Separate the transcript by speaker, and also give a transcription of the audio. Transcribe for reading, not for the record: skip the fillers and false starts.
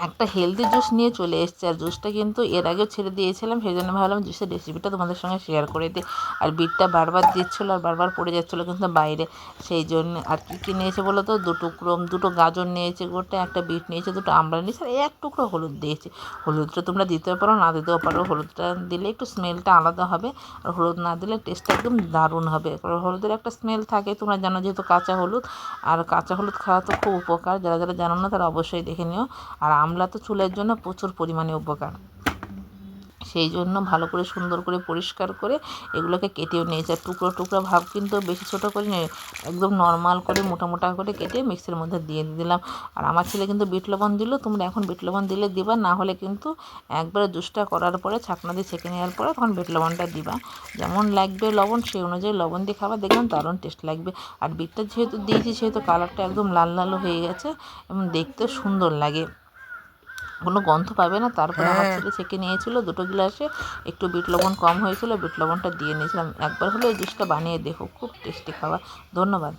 Speaker 1: একটা healthy juice নিয়ে চলে এসেছে। আর জুসটা কিন্তু এর আগেও ছেড়ে দিয়েছিলাম, সেই জন্য ভাবলাম জুসের রেসিপিটা তোমাদের সঙ্গে শেয়ার করে দিই। আর বিটটা বারবার দিচ্ছিলো আর বারবার পড়ে যাচ্ছিলো কিন্তু বাইরে, সেই জন্য। আর কী নিয়েছে বলো তো, দুটো গাজর নিয়েছে গোটা, একটা বিট নিয়েছে, দুটো আমড়া নিয়েছে, আর এক টুকরো হলুদ দিয়েছে। হলুদটা তোমরা দিতেও পারো না দিতেও পারো, হলুদটা দিলে একটু স্মেলটা আলাদা হবে, আর হলুদ না দিলে টেস্টটা একদম দারুণ হবে। কারণ হলুদের একটা স্মেল থাকে, তোমরা জানো যেহেতু কাঁচা হলুদ, আর কাঁচা হলুদ খাওয়া তো খুব উপকার, যারা যারা জানো না তারা অবশ্যই দেখে নিও। আর আমলা তো চুলের জন্য প্রচুর পরিমাণে উপকার, সেই জন্য ভালো করে সুন্দর করে পরিষ্কার করে এগুলোকে কেটেও নিয়েছে। আর টুকরো টুকরো ভাব কিন্তু বেশি ছোটো করে নিয়ে একদম নর্মাল করে মোটা মোটা করে কেটে মিক্সির মধ্যে দিয়ে দিলাম। আর আমার ছেলে কিন্তু বিট লবণ দিল, তোমরা এখন বিট লবণ দিলে দিবা, না হলে কিন্তু একবারে জুসটা করার পরে ছাকনা দিয়ে ছেঁকে নেওয়ার পরে তখন বিট লবণটা দিবা। যেমন লাগবে লবণ সেই অনুযায়ী লবণ দিয়ে খাবার, দেখবেন দারুণ টেস্ট লাগবে। আর বিটটা যেহেতু দিয়েছি সেহেতু কালারটা একদম লাল লাল হয়ে গেছে এবং দেখতেও সুন্দর লাগে, কোনো গন্ধ পাবে না। তারপরে আমার ছেলে ছেঁকে নিয়েছিল দুটো গ্লাসে, একটু বিট লবণ কম হয়েছিল, বিট লবণটা দিয়ে নিয়েছিলাম। একবার হলে এই জুসটা বানিয়ে দেখো, খুব টেস্টি খাবার। ধন্যবাদ।